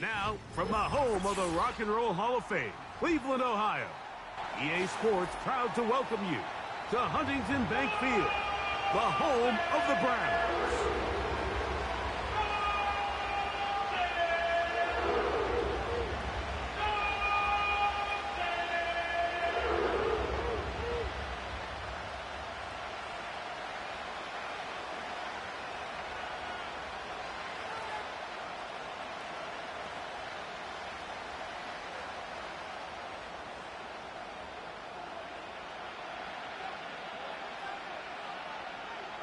Now, from the home of the Rock and Roll Hall of Fame, Cleveland, Ohio, EA Sports proud to welcome you to Huntington Bank Field, the home of the Browns.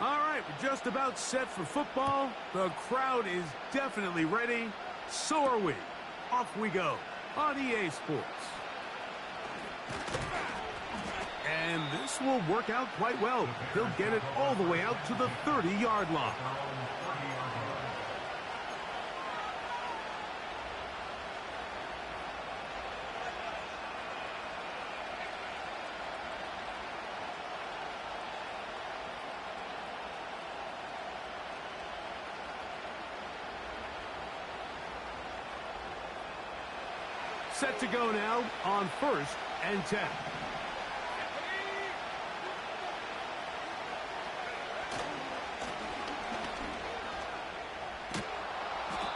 All right, we're just about set for football. The crowd is definitely ready. So are we. Off we go on EA Sports. And this will work out quite well. He'll get it all the way out to the 30-yard line. Set to go now on 1st and 10.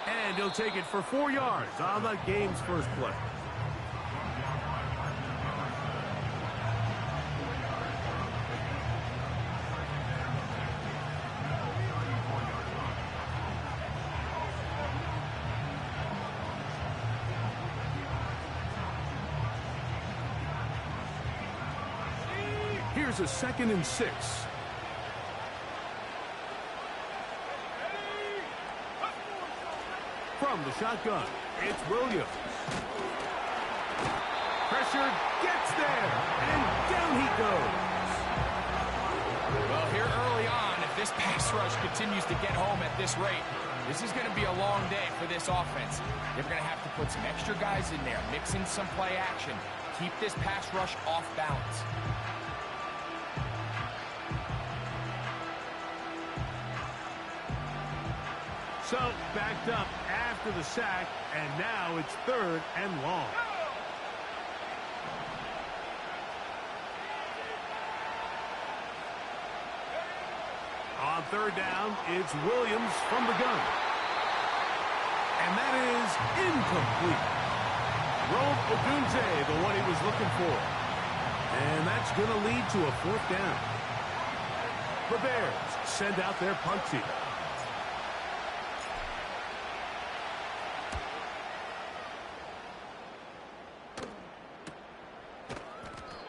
And he'll take it for 4 yards on the game's first play. Here's a 2nd and 6. From the shotgun, it's Williams. Pressure gets there, and down he goes. Well, here early on, if this pass rush continues to get home at this rate, this is going to be a long day for this offense. They're going to have to put some extra guys in there, mix in some play action, keep this pass rush off balance. So, backed up after the sack, and now it's 3rd and long. On 3rd down, it's Williams from the gun. And that is incomplete. Rome Odunze, the one he was looking for. And that's going to lead to a 4th down. The Bears send out their punt team.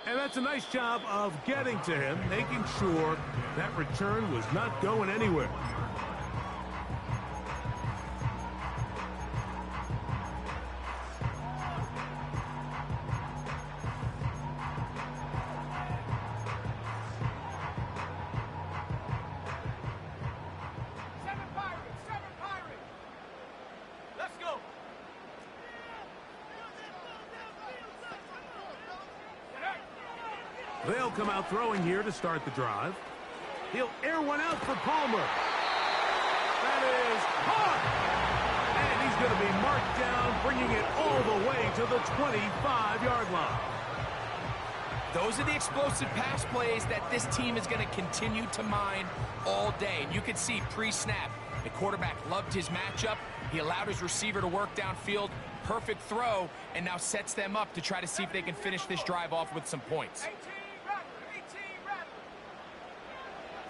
And that's a nice job of getting to him, making sure that return was not going anywhere. They'll come out throwing here to start the drive. He'll air one out for Palmer. That is caught. And he's going to be marked down, bringing it all the way to the 25-yard line. Those are the explosive pass plays that this team is going to continue to mine all day. And you can see pre-snap, the quarterback loved his matchup. He allowed his receiver to work downfield. Perfect throw, and now sets them up to try to see if they can finish this drive off with some points.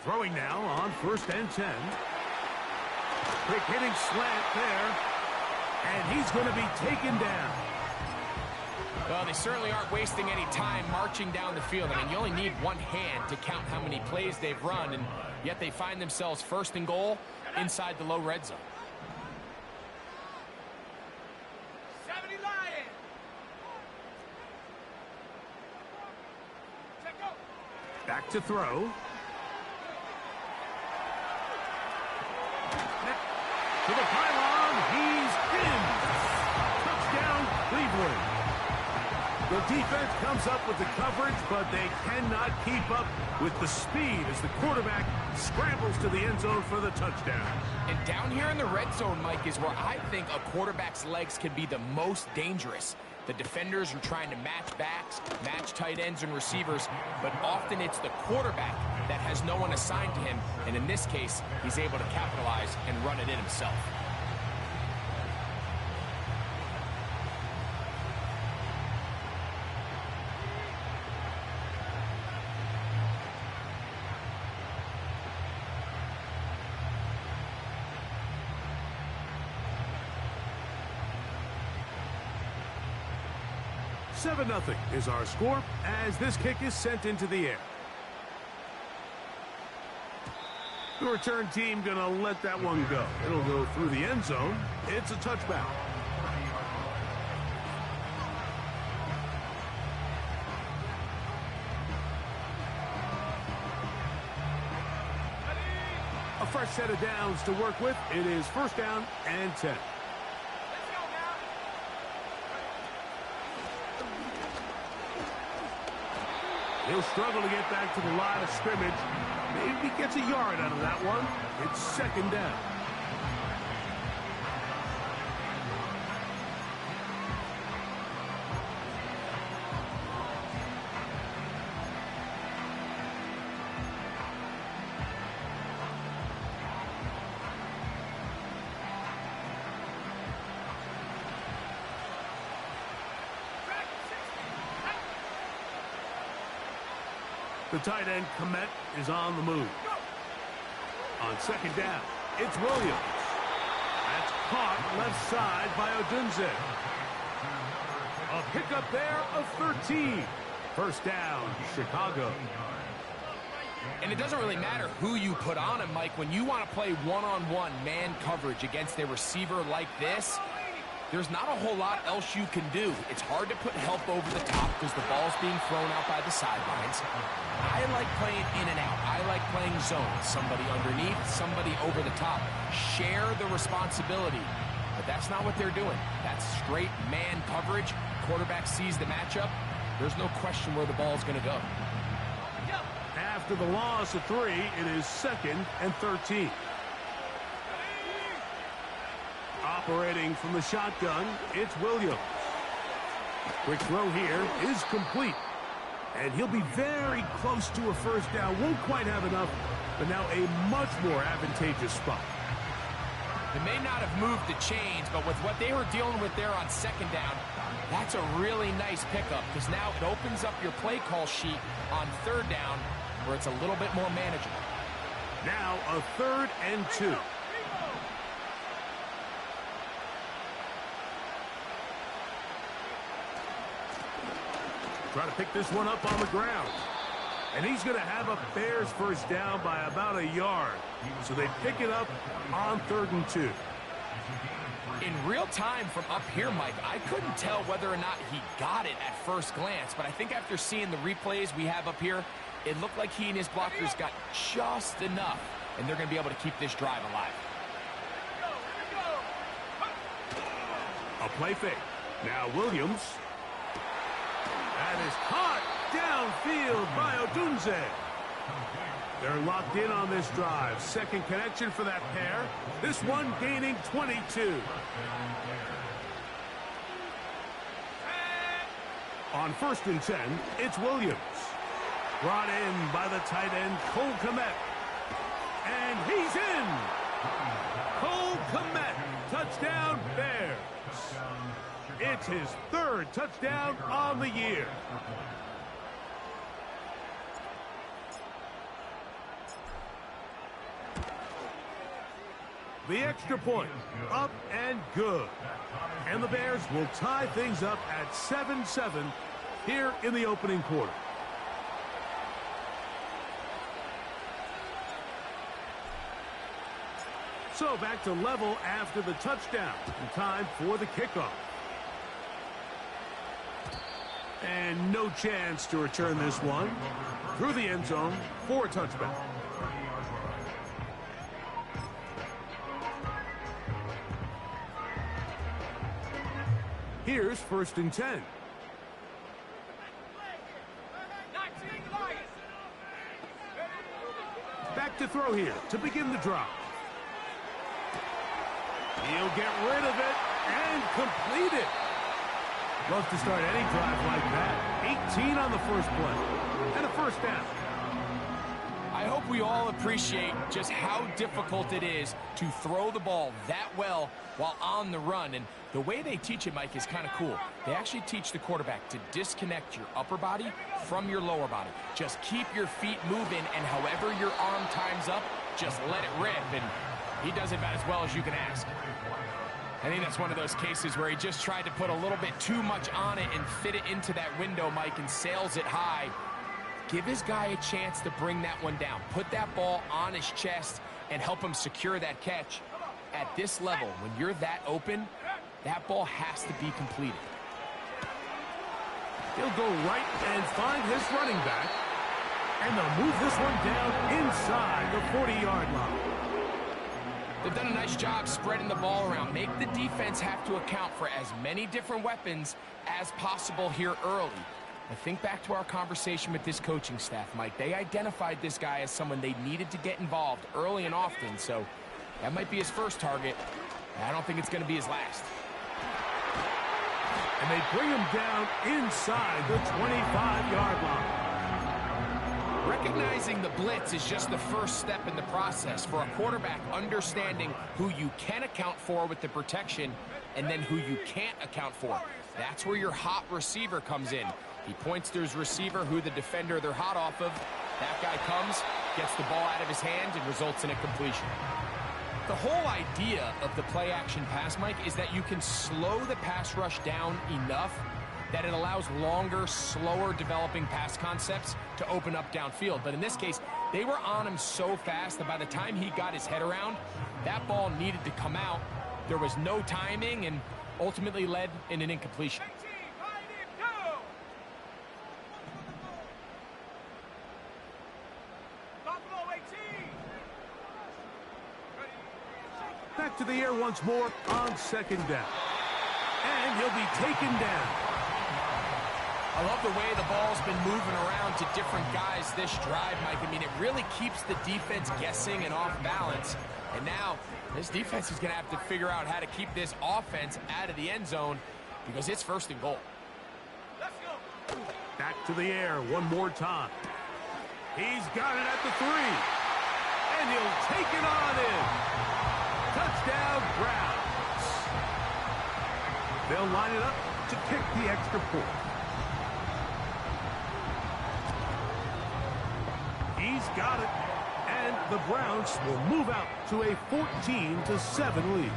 Throwing now on 1st and 10. Quick hitting slant there. And he's going to be taken down. Well, they certainly aren't wasting any time marching down the field. I mean, you only need one hand to count how many plays they've run, and yet they find themselves 1st and goal inside the low red zone. Back to throw. To the pylon, he's in. Touchdown, Cleveland. The defense comes up with the coverage, but they cannot keep up with the speed as the quarterback scrambles to the end zone for the touchdown. And down here in the red zone, Mike, is where I think a quarterback's legs can be the most dangerous. The defenders are trying to match backs, match tight ends and receivers, but often it's the quarterback that has no one assigned to him, and in this case, he's able to capitalize and run it in himself. Seven 0 is our score as this kick is sent into the air. The return team going to let that one go. It'll go through the end zone. It's a touchback. A fresh set of downs to work with. It is first down and 10. He'll struggle to get back to the line of scrimmage. Maybe gets a yard out of that one. It's second down. The tight end, Komet, is on the move. On second down, it's Williams. That's caught left side by Odunze. A pickup there of 13. First down, Chicago. And it doesn't really matter who you put on him, Mike. When you want to play one-on-one man coverage against a receiver like this, there's not a whole lot else you can do. It's hard to put help over the top because the ball's being thrown out by the sidelines. I like playing in and out. I like playing zone. Somebody underneath, somebody over the top. Share the responsibility. But that's not what they're doing. That's straight man coverage. Quarterback sees the matchup. There's no question where the ball's going to go. After the loss of 3, it is second and 13. Operating from the shotgun, it's Williams. Quick throw here is complete. And he'll be very close to a first down. Won't quite have enough, but now a much more advantageous spot. They may not have moved the chains, but with what they were dealing with there on second down, that's a really nice pickup because now it opens up your play call sheet on third down where it's a little bit more manageable. Now a 3rd and 2. Try to pick this one up on the ground. And he's going to have a Bears first down by about a yard. So they pick it up on 3rd and 2. In real time from up here, Mike, I couldn't tell whether or not he got it at first glance. But I think after seeing the replays we have up here, it looked like he and his blockers got just enough. And they're going to be able to keep this drive alive. A play fake. Now Williams. That is caught downfield by Odunze. They're locked in on this drive. Second connection for that pair. This one gaining 22. On 1st and 10, it's Williams. Brought in by the tight end, Cole Komet. And he's in. Cole Komet. Touchdown, Bears. It's his 3rd touchdown on the year. The extra point, up and good. And the Bears will tie things up at 7-7 here in the opening quarter. So back to level after the touchdown. And time for the kickoff. And no chance to return this one through the end zone for a touchback. Here's 1st and 10. to throw here to begin the drive. He'll get rid of it and complete it. Love to start any drive like that. 18 on the first play. And a first down. I hope we all appreciate just how difficult it is to throw the ball that well while on the run. And the way they teach it, Mike, is kind of cool. They actually teach the quarterback to disconnect your upper body from your lower body. Just keep your feet moving, and however your arm times up, just let it rip. And he does it about as well as you can ask. I think that's one of those cases where he just tried to put a little bit too much on it and fit it into that window, Mike, and sails it high. Give his guy a chance to bring that one down. Put that ball on his chest and help him secure that catch. At this level, when you're that open, that ball has to be completed. He'll go right and find his running back. And they'll move this one down inside the 40-yard line. They've done a nice job spreading the ball around. Make the defense have to account for as many different weapons as possible here early. But think back to our conversation with this coaching staff, Mike. They identified this guy as someone they needed to get involved early and often, so that might be his first target. I don't think it's going to be his last. And they bring him down inside the 25-yard line. Recognizing the blitz is just the first step in the process for a quarterback understanding who you can account for with the protection and then who you can't account for. That's where your hot receiver comes in. He points to his receiver, who the defender they're hot off of. That guy comes, gets the ball out of his hand, and results in a completion. The whole idea of the play-action pass, Mike, is that you can slow the pass rush down enough that it allows longer, slower developing pass concepts to open up downfield. But in this case, they were on him so fast that by the time he got his head around, that ball needed to come out. There was no timing and ultimately led in an incompletion. Back to the air once more on second down. And he'll be taken down. I love the way the ball's been moving around to different guys this drive, Mike. I mean, it really keeps the defense guessing and off balance. And now, this defense is going to have to figure out how to keep this offense out of the end zone because it's first and goal. Let's go. Back to the air one more time. He's got it at the 3. And he'll take it on in. Touchdown, Browns. They'll line it up to kick the extra point. He's got it. And the Browns will move out to a 14-7 lead.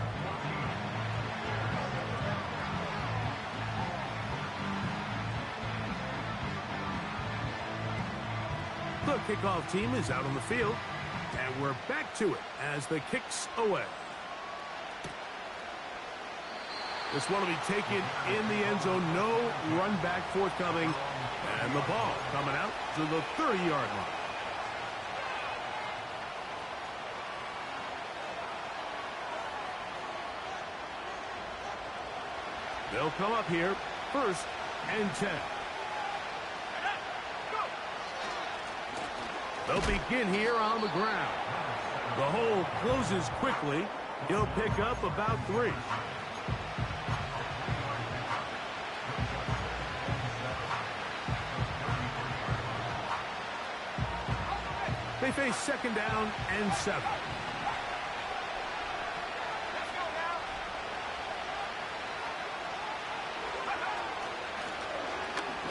The kickoff team is out on the field. And we're back to it as the kick's away. This one will be taken in the end zone. No run back forthcoming. And the ball coming out to the 30-yard line. They'll come up here, 1st and 10. They'll begin here on the ground. The hole closes quickly. He'll pick up about 3. They face second down and 7.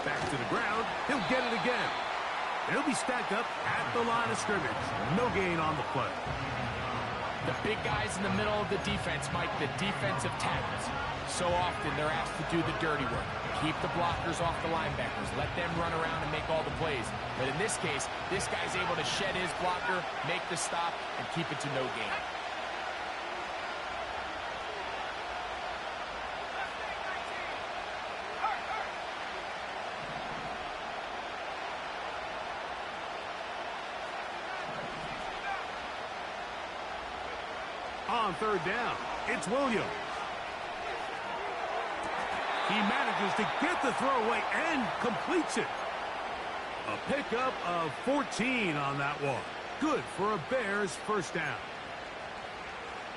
Back to the ground. He'll get it again. He'll be stacked up at the line of scrimmage. No gain on the play. The big guys in the middle of the defense, Mike, the defensive tackles. So often they're asked to do the dirty work. Keep the blockers off the linebackers. Let them run around and make all the plays. But in this case, this guy's able to shed his blocker, make the stop, and keep it to no gain. On 3rd down, it's Williams. He manages to get the throw away and completes it. A pickup of 14 on that one. good for a Bears first down.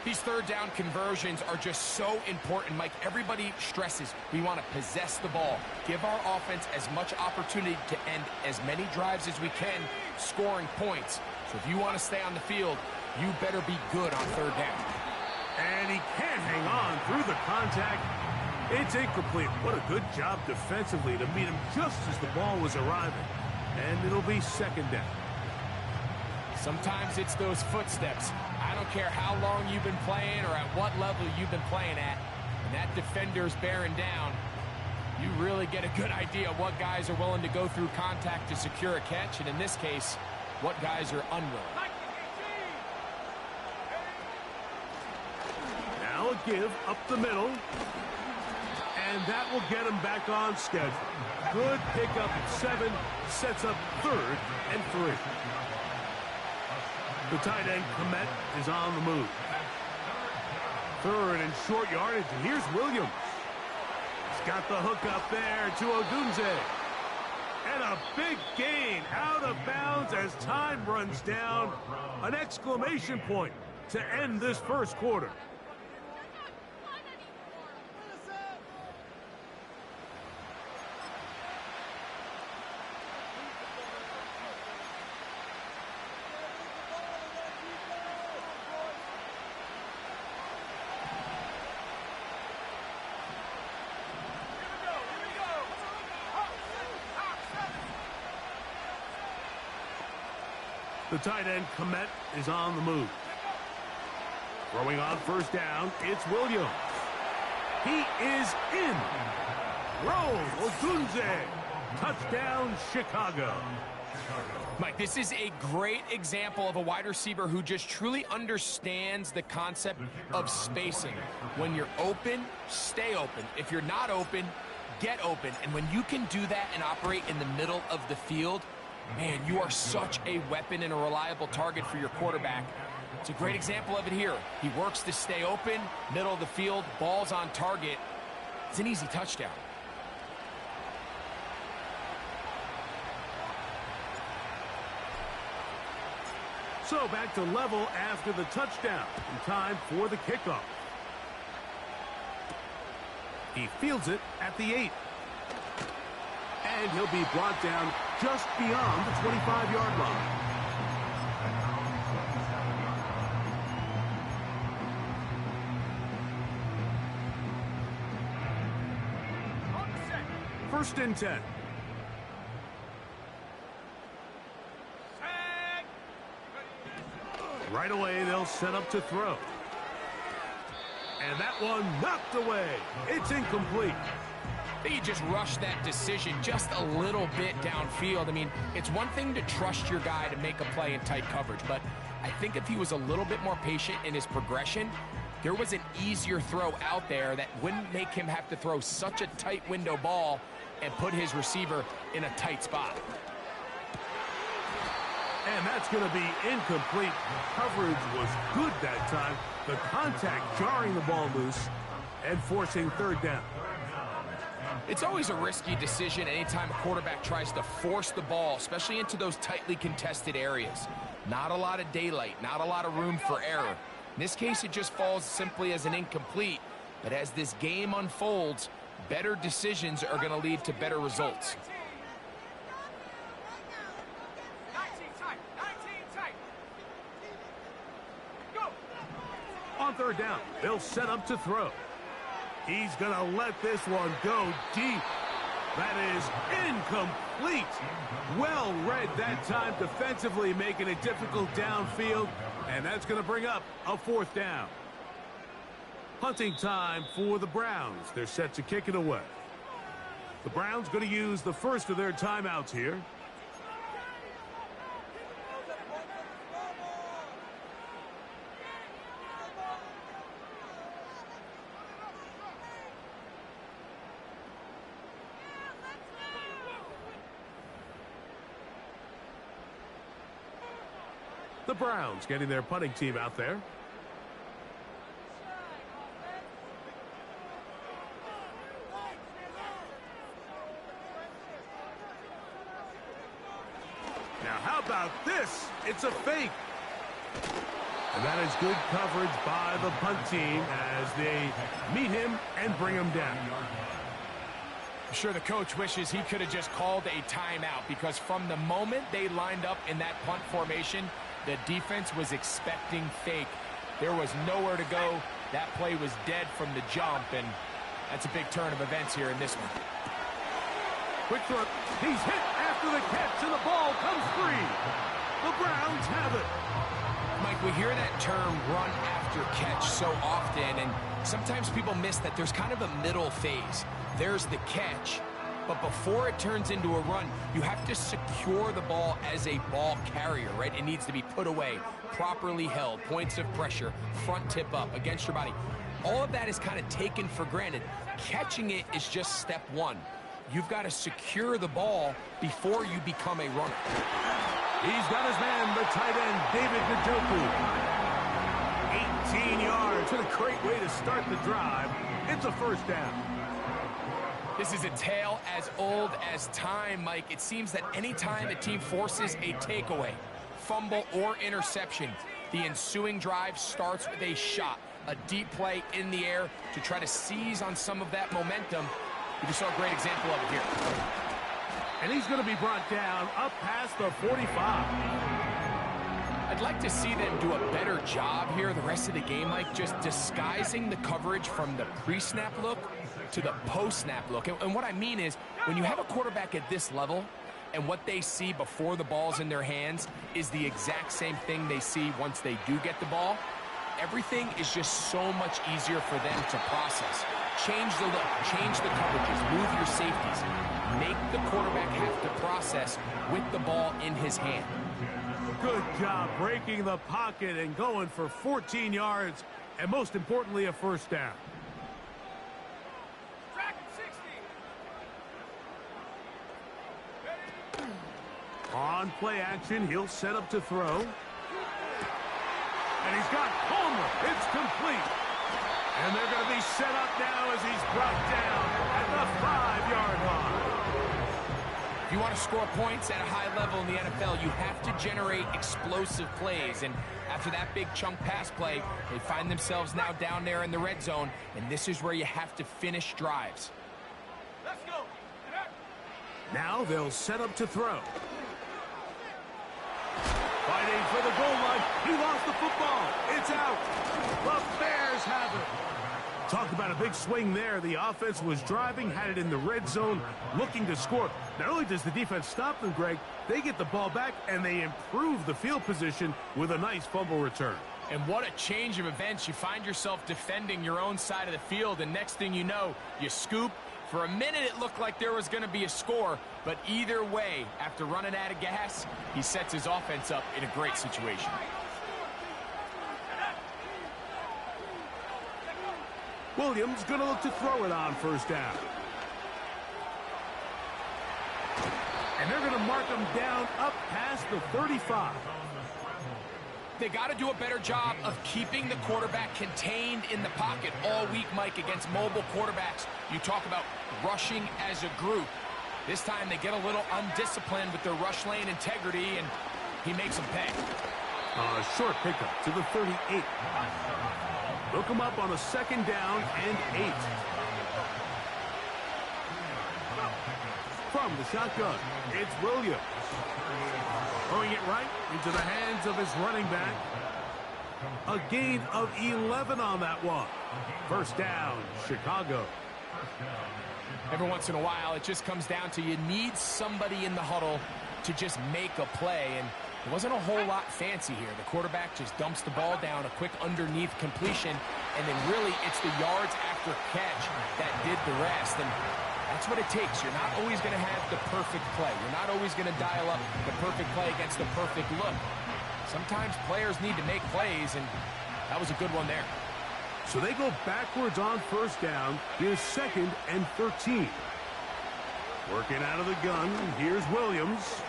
These third down conversions are just so important, Mike. Everybody stresses we want to possess the ball, give our offense as much opportunity to end as many drives as we can, scoring points. So if you want to stay on the field, you better be good on third down. And he can't hang on through the contact. It's incomplete. What a good job defensively to meet him just as the ball was arriving. And it'll be second down. Sometimes it's those footsteps. I don't care how long you've been playing or at what level you've been playing at. When that defender's bearing down, you really get a good idea of what guys are willing to go through contact to secure a catch, and in this case, what guys are unwilling. Now a give up the middle. And that will get him back on schedule. Good pickup at 7, sets up 3rd and 3. The tight end, Komet, is on the move. 3rd and short yardage, and here's Williams. He's got the hook up there to Odunze. And a big gain out of bounds as time runs down. An exclamation point to end this first quarter. The tight end, Komet, is on the move. Throwing on first down, it's Williams. He is in. Rome Odunze. Touchdown, Chicago. Mike, this is a great example of a wide receiver who just truly understands the concept of spacing. When you're open, stay open. If you're not open, get open. And when you can do that and operate in the middle of the field, man, you are such a weapon and a reliable target for your quarterback. It's a great example of it here. He works to stay open, middle of the field, ball's on target. It's an easy touchdown. So back to level after the touchdown. In time for the kickoff. He fields it at the 8. And he'll be brought down just beyond the 25-yard line. First and 10. Right away, they'll set up to throw. And that one knocked away. It's incomplete. He just rushed that decision just a little bit downfield. I mean, it's one thing to trust your guy to make a play in tight coverage, but I think if he was a little bit more patient in his progression, there was an easier throw out there that wouldn't make him have to throw such a tight window ball and put his receiver in a tight spot. And that's going to be incomplete. Coverage was good that time. The contact jarring the ball loose and forcing third down. It's always a risky decision anytime a quarterback tries to force the ball, especially into those tightly contested areas. Not a lot of daylight, not a lot of room for error. In this case, it just falls simply as an incomplete. But as this game unfolds, better decisions are going to lead to better results. On third down, they'll set up to throw. He's going to let this one go deep. That is incomplete. Well read that time defensively, making it difficult downfield. And that's going to bring up a fourth down. Punting time for the Browns. They're set to kick it away. The Browns going to use the first of their timeouts here. The Browns getting their punting team out there. Now how How about this? It's a fake. And that is good coverage by the punt team as they meet him and bring him down. I'm sure the coach wishes he could have just called a timeout, because from the moment they lined up in that punt formation, the defense was expecting fake. There was nowhere to go. That play was dead from the jump, and that's a big turn of events here in this one. Quick throw. He's hit after the catch, and the ball comes free. The Browns have it. Mike, we hear that term run after catch so often, and sometimes people miss that there's kind of a middle phase. There's the catch, but before it turns into a run, you have to secure the ball as a ball carrier, right? It needs to be put away, properly held, points of pressure, front tip up against your body. All of that is kind of taken for granted. Catching it is just step one. You've got to secure the ball before you become a runner. He's got his man, the tight end, David Njoku. 18 yards. What a great way to start the drive. It's a first down. This is a tale as old as time, Mike. It seems that anytime a team forces a takeaway, fumble, or interception, the ensuing drive starts with a shot, a deep play in the air to try to seize on some of that momentum. We just saw a great example of it here. And he's going to be brought down up past the 45. I'd like to see them do a better job here the rest of the game, Mike, just disguising the coverage from the pre-snap look to the post-snap look. And what I mean is, when you have a quarterback at this level and what they see before the ball's in their hands is the exact same thing they see once they do get the ball, everything is just so much easier for them to process. Change the look, change the coverages, move your safeties. Make the quarterback have to process with the ball in his hand. Good job breaking the pocket and going for 14 yards, and most importantly, a first down. On play action, he'll set up to throw. And he's got Palmer. It's complete. And they're going to be set up now as he's brought down at the 5-yard line. If you want to score points at a high level in the NFL, you have to generate explosive plays. And after that big chunk pass play, they find themselves now down there in the red zone. And this is where you have to finish drives. Let's go. Now they'll set up to throw. Fighting for the goal line. He lost the football. It's out. The Bears have it. Talk about a big swing there. The offense was driving, had it in the red zone, looking to score. Not only does the defense stop them, Greg, they get the ball back, and they improve the field position with a nice fumble return. And what a change of events. You find yourself defending your own side of the field, and next thing you know, you scoop. For a minute, it looked like there was going to be a score, but either way, after running out of gas, he sets his offense up in a great situation. Williams going to look to throw it on first down. And they're going to mark him down up past the 35. They got to do a better job of keeping the quarterback contained in the pocket all week, Mike, against mobile quarterbacks. You talk about rushing as a group. This time they get a little undisciplined with their rush lane integrity, and he makes them pay. Short pickup to the 38. Look him up on a second down and 8. From the shotgun, it's Williams. Throwing it right into the hands of his running back. A gain of 11 on that one. First down, Chicago. Every once in a while, it just comes down to you need somebody in the huddle to just make a play, and it wasn't a whole lot fancy here. The quarterback just dumps the ball down, a quick underneath completion, and then really it's the yards after catch that did the rest. And that's what it takes. You're not always going to have the perfect play. You're not always going to dial up the perfect play against the perfect look. Sometimes players need to make plays, and that was a good one there. So they go backwards on first down. Here's 2nd and 13. Working out of the gun. Here's Williams.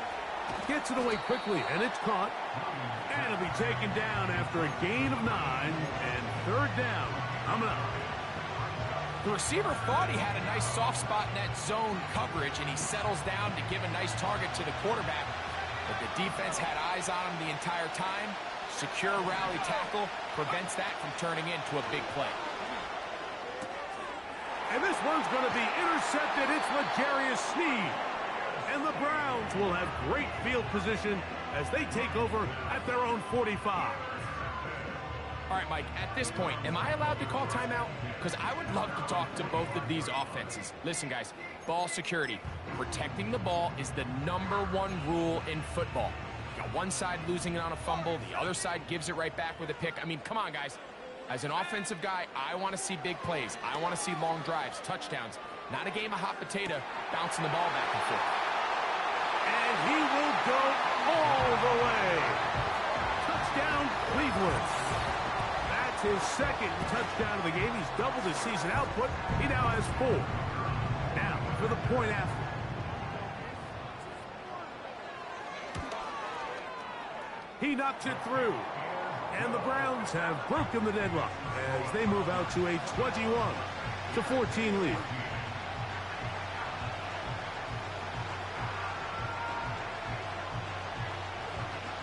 Gets it away quickly, and it's caught. And it'll be taken down after a gain of 9. And 3rd down. Coming up. The receiver thought he had a nice soft spot in that zone coverage, and he settles down to give a nice target to the quarterback. But the defense had eyes on him the entire time. Secure rally tackle prevents that from turning into a big play. And this one's going to be intercepted. It's L'Jarius Sneed. And the Browns will have great field position as they take over at their own 45. All right, Mike, at this point, am I allowed to call timeout? Because I would love to talk to both of these offenses. Listen, guys, ball security. Protecting the ball is the #1 rule in football. You got one side losing it on a fumble, the other side gives it right back with a pick. I mean, come on, guys. As an offensive guy, I want to see big plays. I want to see long drives, touchdowns, not a game of hot potato bouncing the ball back and forth. And he will go all the way. Touchdown, Cleveland. That's his second touchdown of the game. He's doubled his season output. He now has 4. Now for the point after. He knocks it through. And the Browns have broken the deadlock as they move out to a 21-14 lead.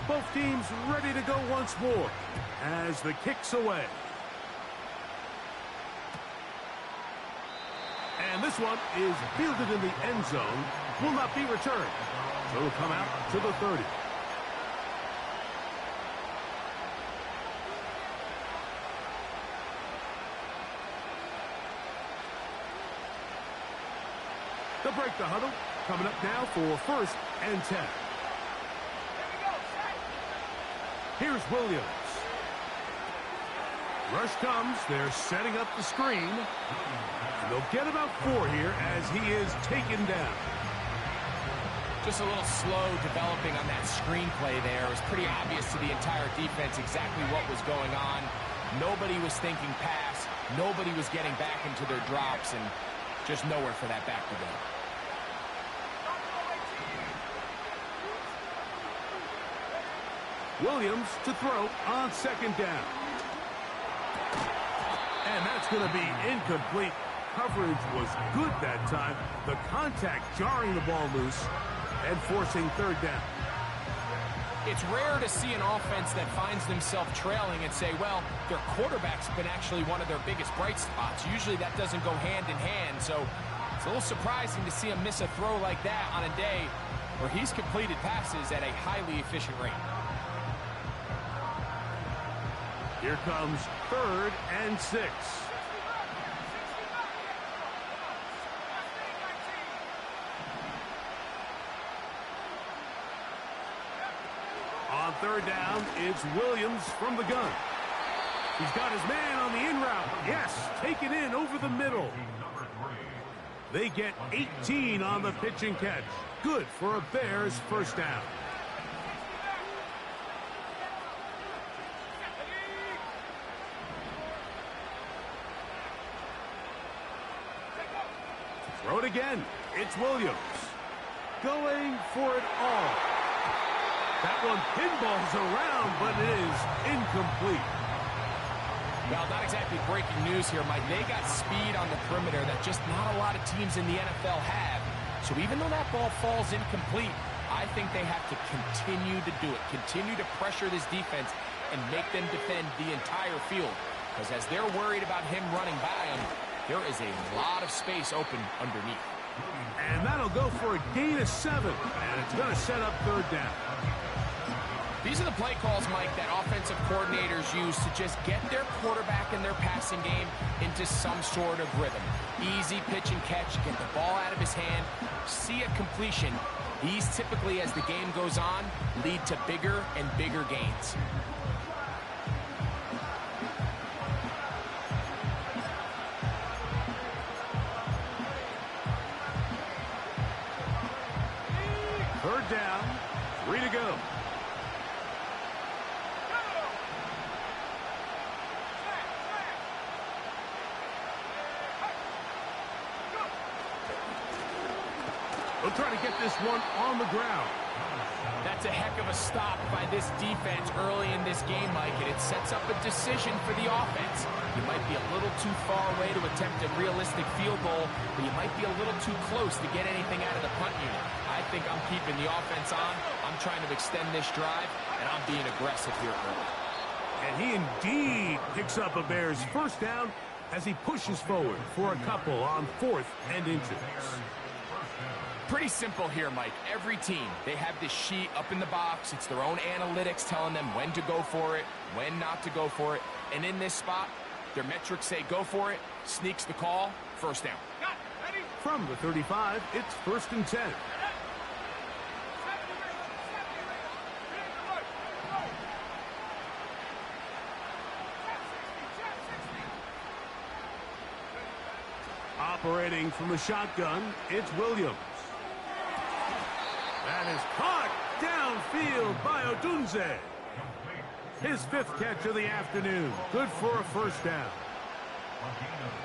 Both teams ready to go once more as the kick's away. And this one is fielded in the end zone. Will not be returned. So it'll come out to the 30. They'll break the huddle. Coming up now for 1st and 10. Here's Williams. Rush comes. They're setting up the screen. And they'll get about 4 here as he is taken down. Just a little slow developing on that screenplay there. It was pretty obvious to the entire defense exactly what was going on. Nobody was thinking pass. Nobody was getting back into their drops, and just nowhere for that back to go. Williams to throw on 2nd down. And that's going to be incomplete. Coverage was good that time. The contact jarring the ball loose and forcing 3rd down. It's rare to see an offense that finds themselves trailing and say, well, their quarterback's been actually one of their biggest bright spots. Usually that doesn't go hand in hand, so it's a little surprising to see him miss a throw like that on a day where he's completed passes at a highly efficient rate. Here comes 3rd and 6. On 3rd down, it's Williams from the gun. He's got his man on the in route. Yes, taken in over the middle. They get 18 on the pitch and catch. Good for a Bears 1st down. Throw it again. It's Williams. Going for it all. That one pinballs around, but it is incomplete. Well, not exactly breaking news here, Mike. They got speed on the perimeter that just not a lot of teams in the NFL have. So even though that ball falls incomplete, I think they have to continue to do it. Continue to pressure this defense and make them defend the entire field. Because as they're worried about him running by them, there is a lot of space open underneath. And that'll go for a gain of 7. And it's going to set up 3rd down. These are the play calls, Mike, that offensive coordinators use to just get their quarterback and their passing game into some sort of rhythm. Easy pitch and catch, get the ball out of his hand, see a completion. These typically, as the game goes on, lead to bigger and bigger gains. Third down, 3 to go. They'll try to get this one on the ground. That's a heck of a stop by this defense early in this game, Mike, and it sets up a decision for the offense. You might be a little too far away to attempt a realistic field goal, but you might be a little too close to get anything out of the punt unit. I think I'm keeping the offense on. I'm trying to extend this drive, and I'm being aggressive here early. And he indeed picks up a Bears first down as he pushes forward for a couple on 4th and inches. Pretty simple here, Mike. Every team, they have this sheet up in the box. It's their own analytics telling them when to go for it, when not to go for it. And in this spot, their metrics say go for it, sneaks the call, first down. From the 35, it's 1st and 10. Operating from the shotgun, it's Williams. That is caught downfield by Odunze. His 5th catch of the afternoon. Good for a first down.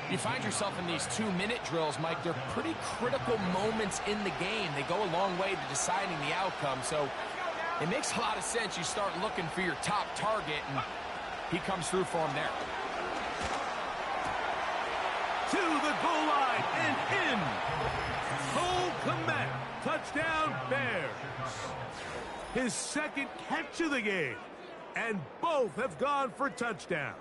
You find yourself in these 2-minute drills, Mike. They're pretty critical moments in the game. They go a long way to deciding the outcome. So it makes a lot of sense. You start looking for your top target, and he comes through for him there. To the goal line and in. Cole Kmet. Touchdown, Bears. His 2nd catch of the game. And both have gone for touchdowns.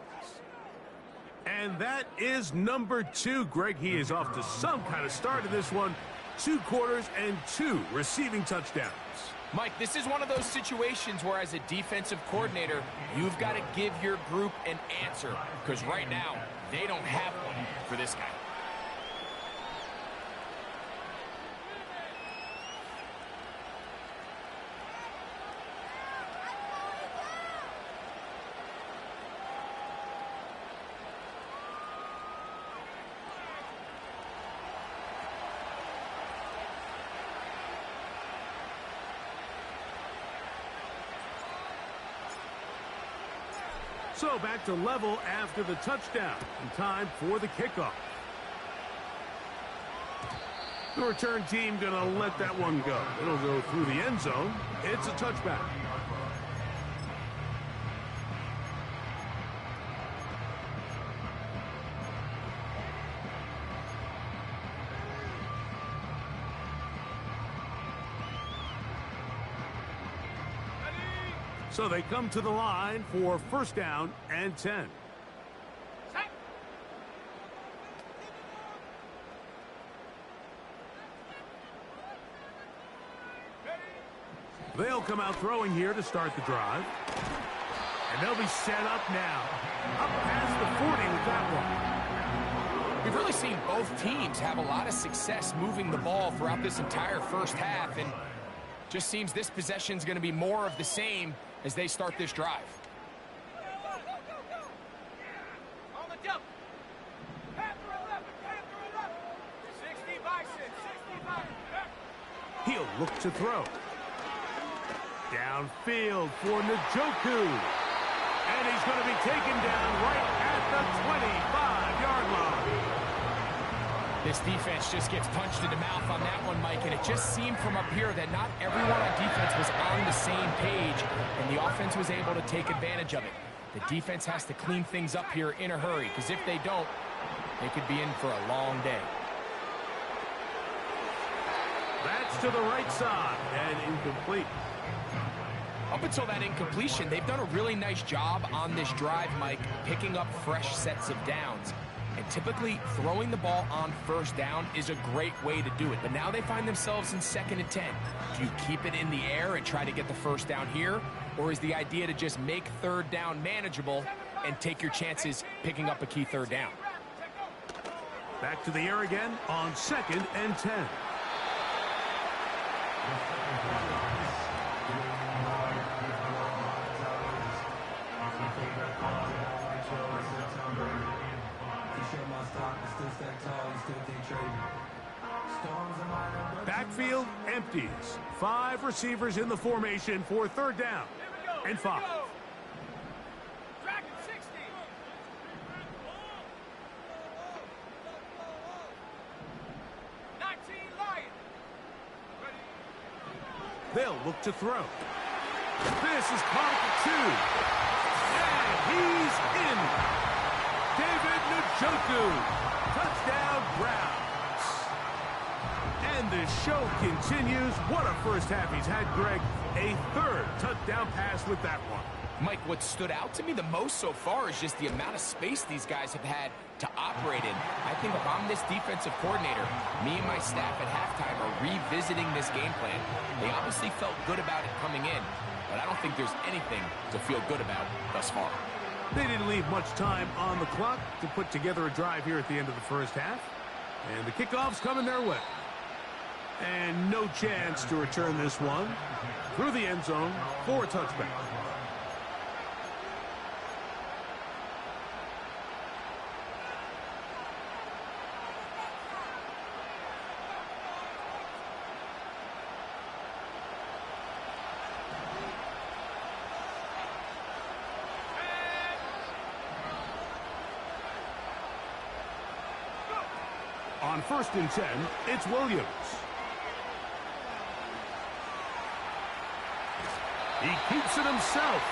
And that is number 2. Greg, he is off to some kind of start in this one. 2 quarters and 2 receiving touchdowns. Mike, this is one of those situations where as a defensive coordinator, you've got to give your group an answer. Because right now, they don't have one for this guy. So back to level after the touchdown. And time for the kickoff. The return team going to let that one go. It'll go through the end zone. It's a touchback. So they come to the line for first down and 10. They'll come out throwing here to start the drive. And they'll be set up now. Up past the 40 with that one. We've really seen both teams have a lot of success moving the ball throughout this entire first half. And just seems this possession is going to be more of the same as they start this drive. On the jump. Panther 11, Panther 11. 60 Bison, 65. He'll look to throw. Downfield for Njoku. And he's going to be taken down right at the 25-yard line. This defense just gets punched in the mouth on that one, Mike, and it just seemed from up here that not everyone on defense was on the same page, and the offense was able to take advantage of it. The defense has to clean things up here in a hurry, because if they don't, they could be in for a long day. That's to the right side and incomplete. Up until that incompletion, they've done a really nice job on this drive, Mike, picking up fresh sets of downs. And typically, throwing the ball on first down is a great way to do it. But now they find themselves in 2nd and 10. Do you keep it in the air and try to get the first down here? Or is the idea to just make third down manageable and take your chances picking up a key third down? Back to the air again on 2nd and 10. Backfield empties. 5 receivers in the formation for third down and 5. Dragon 60. They'll look to throw. This is caught for two. And he's in. David Njoku. Touchdown, Browns. And the show continues. What a first half he's had, Greg. A third touchdown pass with that one. Mike, what stood out to me the most so far is just the amount of space these guys have had to operate in. I think if I'm this defensive coordinator, me and my staff at halftime are revisiting this game plan. They obviously felt good about it coming in, but I don't think there's anything to feel good about thus far. They didn't leave much time on the clock to put together a drive here at the end of the first half. And the kickoff's coming their way. And no chance to return this one through the end zone for a touchback. On 1st and 10, it's Williams. He keeps it himself.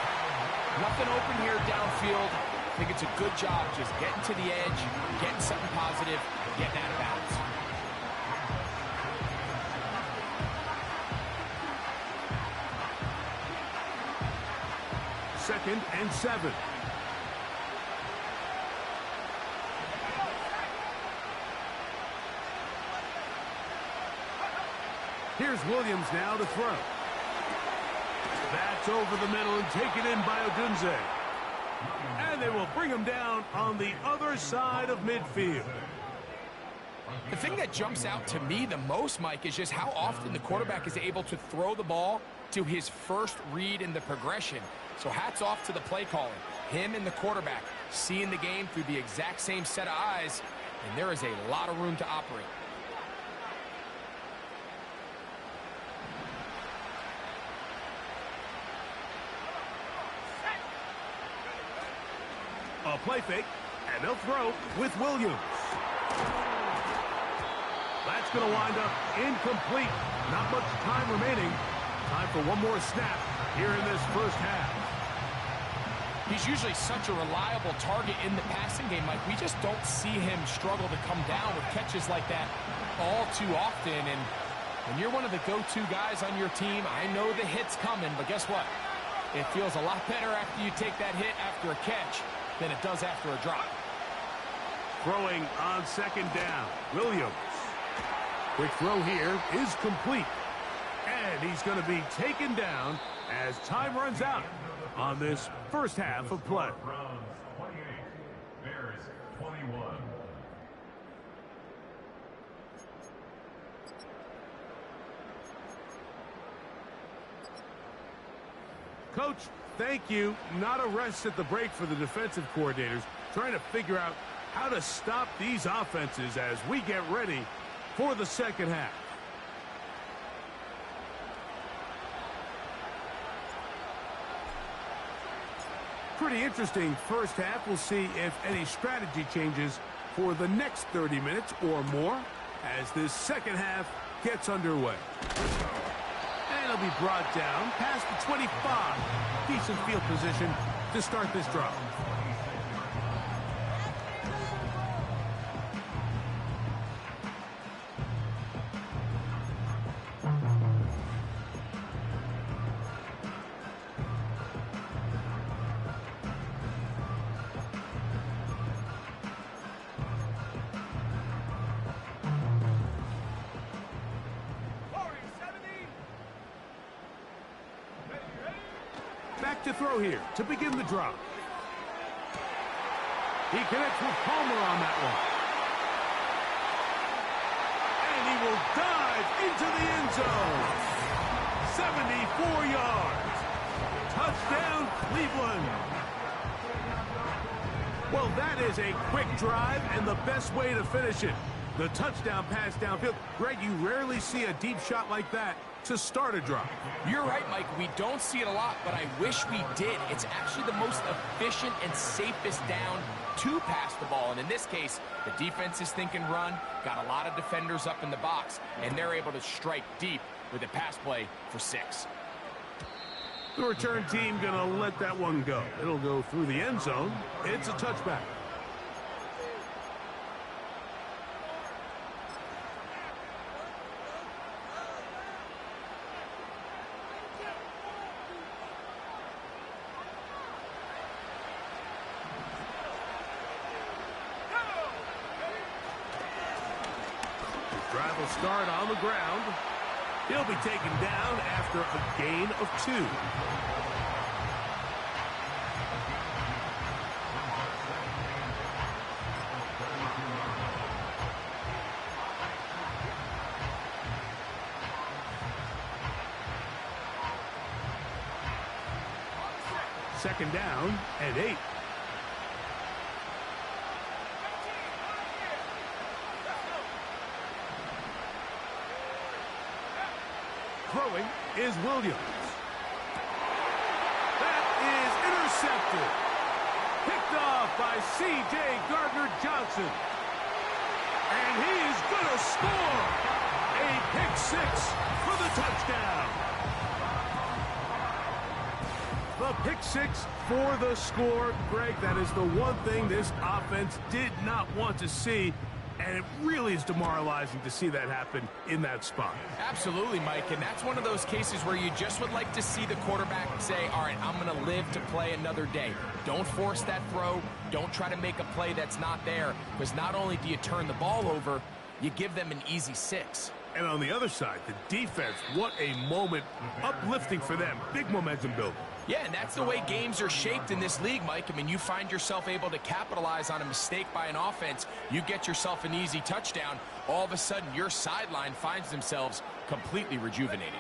Nothing open here downfield. I think it's a good job just getting to the edge, getting something positive, getting out of bounds. Second and 7. Here's Williams now to throw. That's over the middle and taken in by Odunze. And they will bring him down on the other side of midfield. The thing that jumps out to me the most, Mike, is just how often the quarterback is able to throw the ball to his first read in the progression. So hats off to the play calling. Him and the quarterback seeing the game through the exact same set of eyes, and there is a lot of room to operate. A play fake, and they'll throw with Williams. That's going to wind up incomplete. Not much time remaining. Time for one more snap here in this first half. He's usually such a reliable target in the passing game, Mike. We just don't see him struggle to come down with catches like that all too often. And when you're one of the go-to guys on your team, I know the hit's coming, but guess what? It feels a lot better after you take that hit after a catch than it does after a drop. Throwing on 2nd down, Williams. Quick throw here is complete. And he's going to be taken down as time runs out on this first half of play. Browns 28, Bears 21. Coach, thank you. Not a rest at the break for the defensive coordinators, trying to figure out how to stop these offenses as we get ready for the second half. Pretty interesting first half. We'll see if any strategy changes for the next 30 minutes or more as this second half gets underway. And it'll be brought down past the 25. Decent field position to start this drive. Back to throw here to begin the drop. He connects with Palmer on that one. And he will dive into the end zone. 74 yards. Touchdown, Cleveland. Well, that is a quick drive and the best way to finish it. The touchdown pass downfield. Greg, you rarely see a deep shot like that to start a drive. You're right, Mike. We don't see it a lot, but I wish we did. It's actually the most efficient and safest down to pass the ball. And in this case, the defense is thinking run, got a lot of defenders up in the box, and they're able to strike deep with a pass play for 6. The return team going to let that one go. It'll go through the end zone. It's a touchback. Drive will start on the ground. He'll be taken down after a gain of 2. Second down and 8. Throwing is Williams. That is intercepted. Picked off by C.J. Gardner-Johnson. And he is going to score. A pick 6 for the touchdown. The pick 6 for the score. Greg, that is the one thing this offense did not want to see. And it really is demoralizing to see that happen in that spot. Absolutely, Mike, and that's one of those cases where you just would like to see the quarterback say, all right, I'm going to live to play another day. Don't force that throw. Don't try to make a play that's not there, because not only do you turn the ball over, you give them an easy 6. And on the other side, the defense, what a moment, uplifting for them. Big momentum building. Yeah, and that's the way games are shaped in this league, Mike. I mean, you find yourself able to capitalize on a mistake by an offense. You get yourself an easy touchdown. All of a sudden, your sideline finds themselves completely rejuvenated.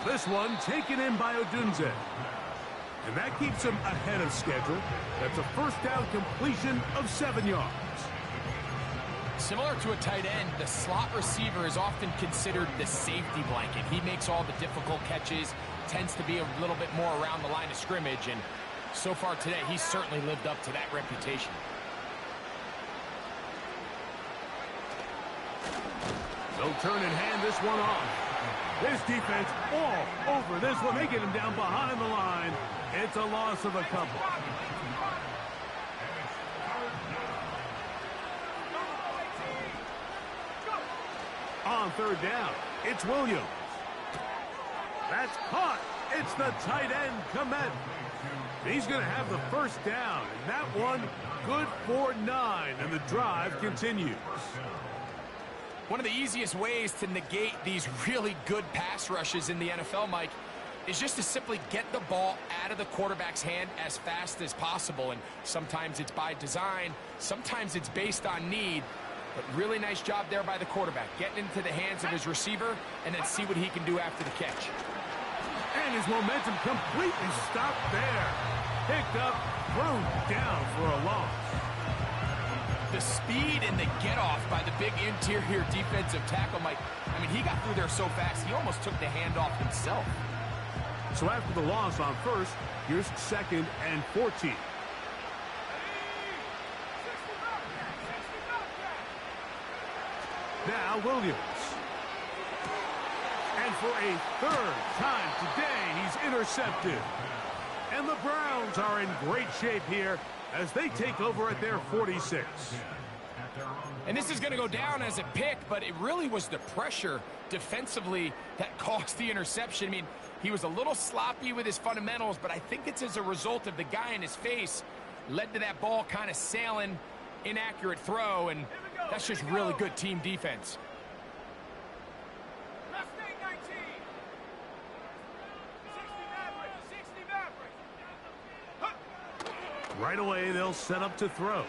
This one taken in by Odunze. And that keeps him ahead of schedule. That's a first down completion of 7 yards. Similar to a tight end, the slot receiver is often considered the safety blanket. He makes all the difficult catches, tends to be a little bit more around the line of scrimmage, and so far today, he's certainly lived up to that reputation. They'll turn and hand this one off. This defense all over this one. They get him down behind the line. It's a loss of a couple. On third down, it's Williams. That's caught. It's the tight end, Komet. He's going to have the first down, and that one good for 9, and the drive continues. One of the easiest ways to negate these really good pass rushes in the NFL, Mike, is just to simply get the ball out of the quarterback's hand as fast as possible. And sometimes it's by design, sometimes it's based on need. But really nice job there by the quarterback, getting into the hands of his receiver and then see what he can do after the catch. And his momentum completely stopped there. Picked up, thrown down for a loss. The speed and the get-off by the big interior defensive tackle, Mike. I mean, he got through there so fast, he almost took the handoff himself. So after the loss on first, here's 2nd and 14. Now Williams. And for a third time today, he's intercepted. And the Browns are in great shape here as they take over at their 46. And this is going to go down as a pick, but it really was the pressure defensively that caused the interception. I mean, he was a little sloppy with his fundamentals, but I think it's as a result of the guy in his face led to that ball kind of sailing, inaccurate throw, and that's just really good team defense. Right away, they'll set up to throw.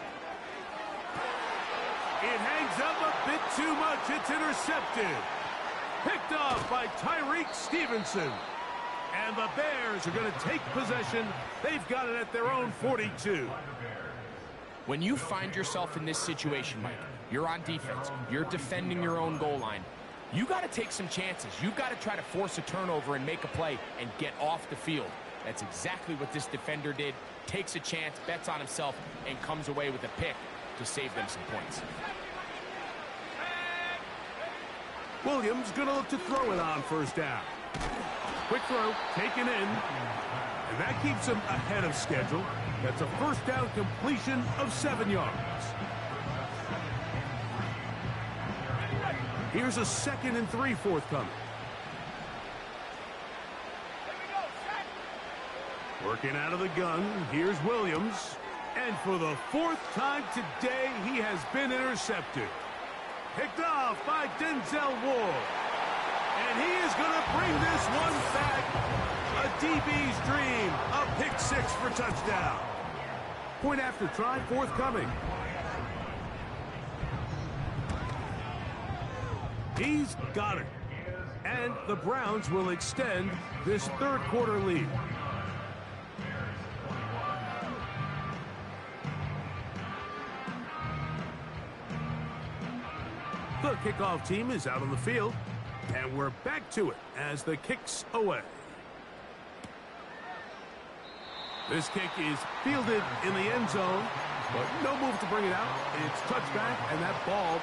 It hangs up a bit too much. It's intercepted. Picked off by Tyreek Stevenson. And the Bears are going to take possession. They've got it at their own 42. When you find yourself in this situation, Mike, you're on defense, you're defending your own goal line, you got to take some chances. You've got to try to force a turnover and make a play and get off the field. That's exactly what this defender did. Takes a chance, bets on himself, and comes away with a pick. to save them some points. Williams going to look to throw it on first down. Quick throw, taken in, and that keeps him ahead of schedule. That's a first down completion of 7 yards. Here's a 2nd and 3 forthcoming. Working out of the gun, here's Williams. And for the 4th time today, he has been intercepted. Picked off by Denzel Ward. And he is going to bring this one back. A DB's dream. A pick 6 for touchdown. Point after try forthcoming. He's got it. And the Browns will extend this 3rd quarter lead. The kickoff team is out on the field, and we're back to it as the kick's away. This kick is fielded in the end zone, but no move to bring it out. It's touchback, and that ball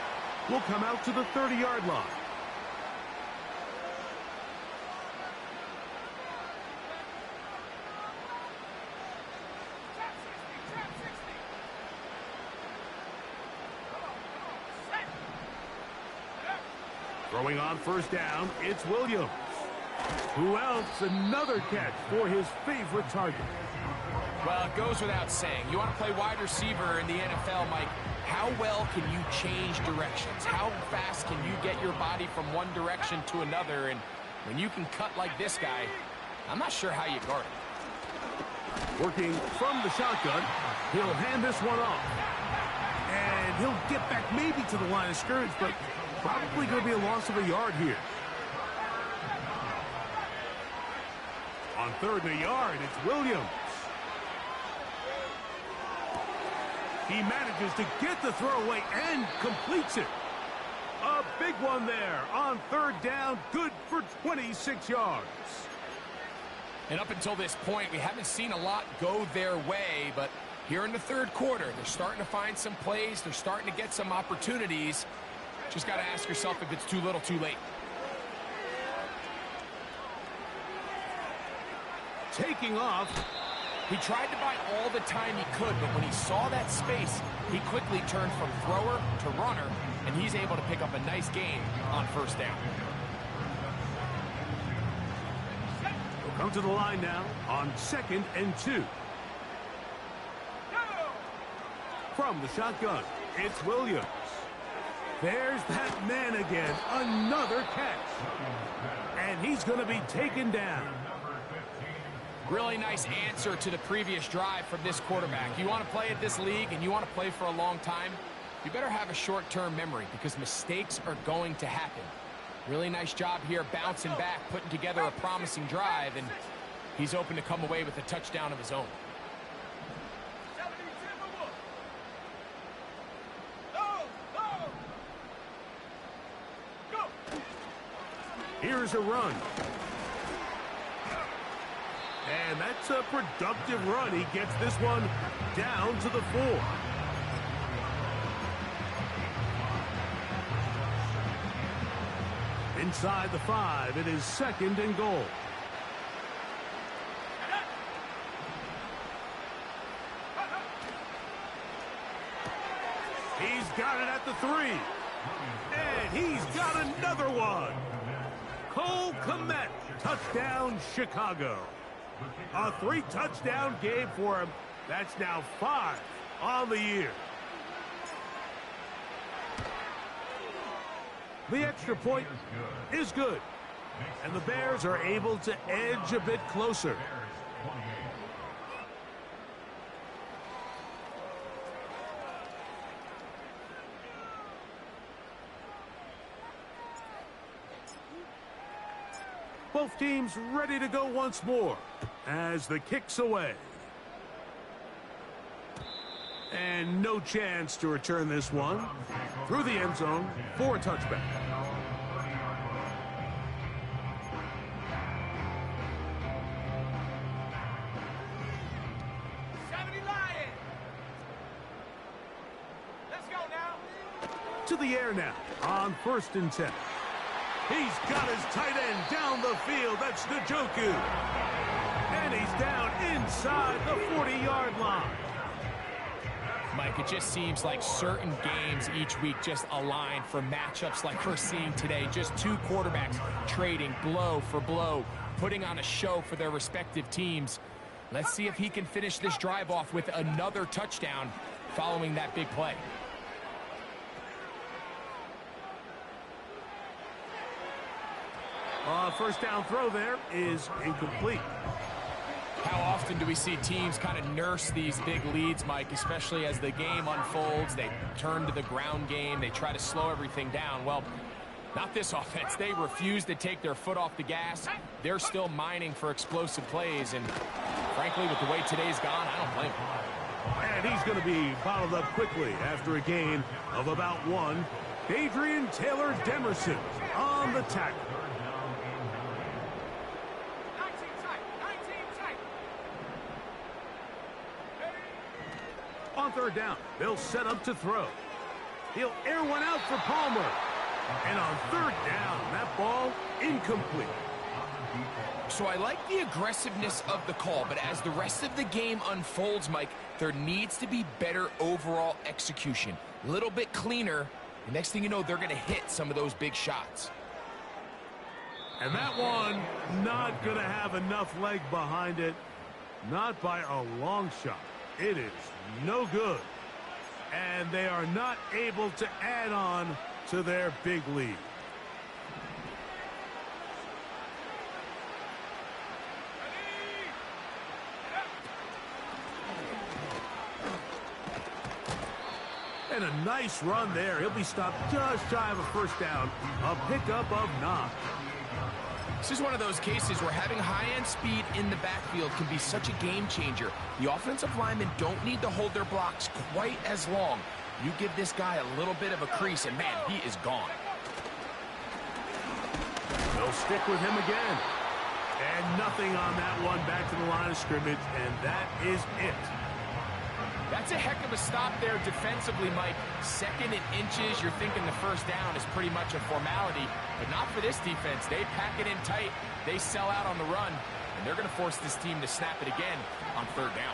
will come out to the 30-yard line. Throwing on first down, it's Williams. Who else? Another catch for his favorite target. Well, it goes without saying. You want to play wide receiver in the NFL, Mike. How well can you change directions? How fast can you get your body from one direction to another? And when you can cut like this guy, I'm not sure how you guard it. Working from the shotgun, he'll hand this one off. And he'll get back maybe to the line of scrimmage, but probably going to be a loss of a yard here. On 3rd and a yard, it's Williams. He manages to get the throw away and completes it. A big one there on 3rd down, good for 26 yards. And up until this point, we haven't seen a lot go their way, but here in the 3rd quarter, they're starting to find some plays. They're starting to get some opportunities. Just got to ask yourself if it's too little, too late. Taking off. He tried to buy all the time he could, but when he saw that space, he quickly turned from thrower to runner, and he's able to pick up a nice gain on first down. We'll come to the line now on 2nd and 2. From the shotgun, it's Williams. There's that man again, another catch. And he's going to be taken down. Really nice answer to the previous drive from this quarterback. You want to play at this league and you want to play for a long time, you better have a short-term memory because mistakes are going to happen. Really nice job here bouncing back, putting together a promising drive, and he's open to come away with a touchdown of his own. Here's a run. And that's a productive run. He gets this one down to the 4. Inside the 5, it is 2nd and goal. He's got it at the 3. And he's got another one. Cole Kmet, touchdown Chicago. A 3-touchdown game for him. That's now 5 on the year. The extra point is good. And the Bears are able to edge a bit closer. Both teams ready to go once more as the kick's away. And no chance to return this one through the end zone for a touchback. To the air now on 1st and 10. He's got his tight end down the field. That's Njoku. And he's down inside the 40-yard line. Mike, it just seems like certain games each week just align for matchups like we're seeing today. Just two quarterbacks trading blow for blow, putting on a show for their respective teams. Let's see if he can finish this drive off with another touchdown following that big play. First down throw there is incomplete. How often do we see teams kind of nurse these big leads, Mike, especially as the game unfolds? They turn to the ground game. They try to slow everything down. Well, not this offense. They refuse to take their foot off the gas. They're still mining for explosive plays. And frankly, with the way today's gone, I don't blame them. And he's going to be bottled up quickly after a gain of about 1. Adrian Taylor-Demerson on the tackle. 19 tight. On 3rd down, they'll set up to throw. He'll air one out for Palmer. And on 3rd down, that ball incomplete. So I like the aggressiveness of the call, but as the rest of the game unfolds, Mike, there needs to be better overall execution. A little bit cleaner. The next thing you know, they're going to hit some of those big shots. And that one not going to have enough leg behind it. Not by a long shot. It is no good. And they are not able to add on to their big lead. And a nice run there. He'll be stopped just shy of a 1st down. A pickup of 9. This is one of those cases where having high-end speed in the backfield can be such a game changer. The offensive linemen don't need to hold their blocks quite as long. You give this guy a little bit of a crease, and man, he is gone. They'll stick with him again. And nothing on that one back to the line of scrimmage, and that is it. That's a heck of a stop there defensively, Mike. 2nd and inches, you're thinking the 1st down is pretty much a formality, but not for this defense. They pack it in tight, they sell out on the run, and they're going to force this team to snap it again on 3rd down.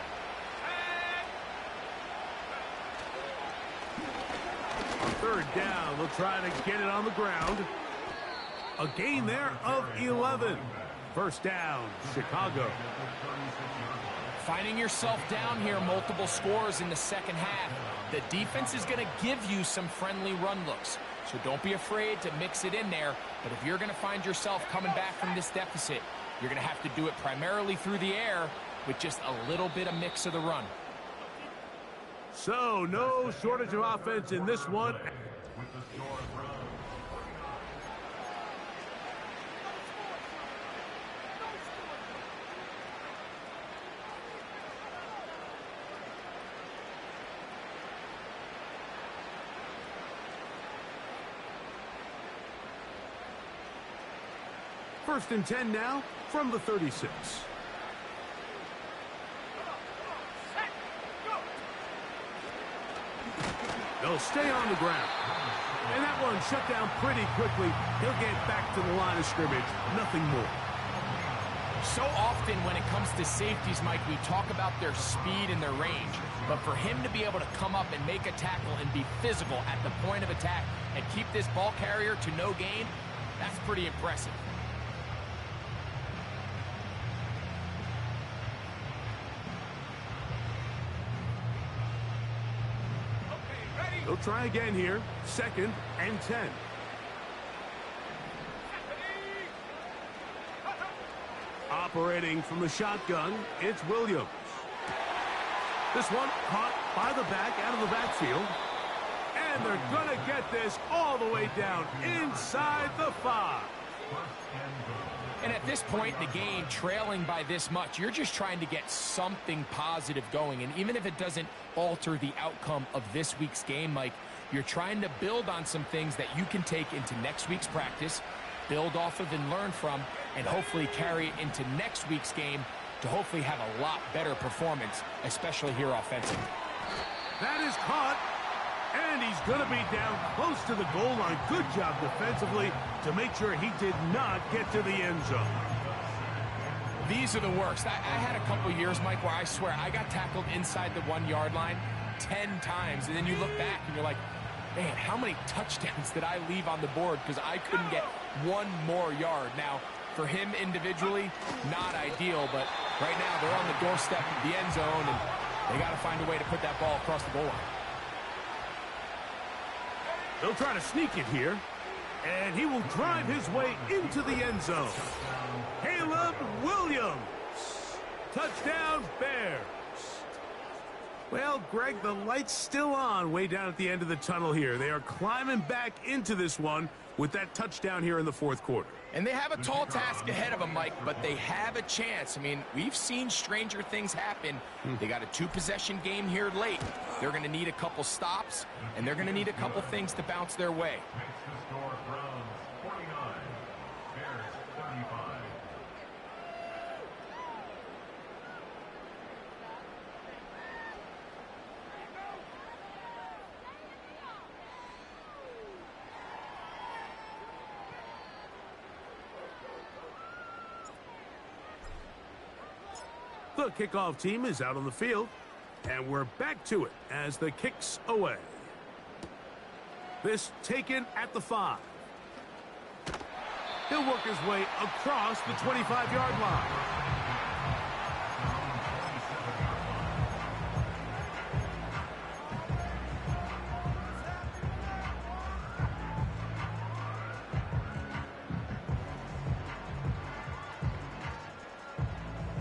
On 3rd down, they'll try to get it on the ground. A gain there of 11. 1st down, Chicago. Finding yourself down here, multiple scores in the 2nd half. The defense is going to give you some friendly run looks, so don't be afraid to mix it in there. But if you're going to find yourself coming back from this deficit, you're going to have to do it primarily through the air with just a little bit of mix of the run. So, no shortage of offense in this one. First and 10 now from the 36. They'll stay on the ground. And that one shut down pretty quickly. He'll get back to the line of scrimmage. Nothing more. So often when it comes to safeties, Mike, we talk about their speed and their range. But for him to be able to come up and make a tackle and be physical at the point of attack and keep this ball carrier to no gain, that's pretty impressive. They'll try again here. 2nd and 10. Operating from the shotgun, it's Williams. This one caught by the back out of the backfield. And they're going to get this all the way down inside the 5. And at this point in the game, trailing by this much, you're just trying to get something positive going. And even if it doesn't alter the outcome of this week's game, Mike, you're trying to build on some things that you can take into next week's practice, build off of and learn from, and hopefully carry it into next week's game to hopefully have a lot better performance, especially here offensively. That is caught. And he's going to be down close to the goal line. Good job defensively to make sure he did not get to the end zone. These are the worst. I had a couple years, Mike, where I swear I got tackled inside the 1-yard line 10 times. And then you look back and you're like, man, how many touchdowns did I leave on the board because I couldn't get one more yard? Now, for him individually, not ideal, but right now they're on the doorstep of the end zone, and they got to find a way to put that ball across the goal line. They'll try to sneak it here, and he will drive his way into the end zone. Caleb Williams. Touchdown, Bears. Well, Greg, the light's still on way down at the end of the tunnel here. They are climbing back into this one with that touchdown here in the fourth quarter. And they have a tall task ahead of them, Mike, but they have a chance. I mean, we've seen stranger things happen. They got a 2-possession game here late. They're going to need a couple stops, and they're going to need a couple things to bounce their way. Makes the score Browns 49, Bears 35. The kickoff team is out on the field, and we're back to it as the kick's away. This taken at the 5. He'll work his way across the 25-yard line.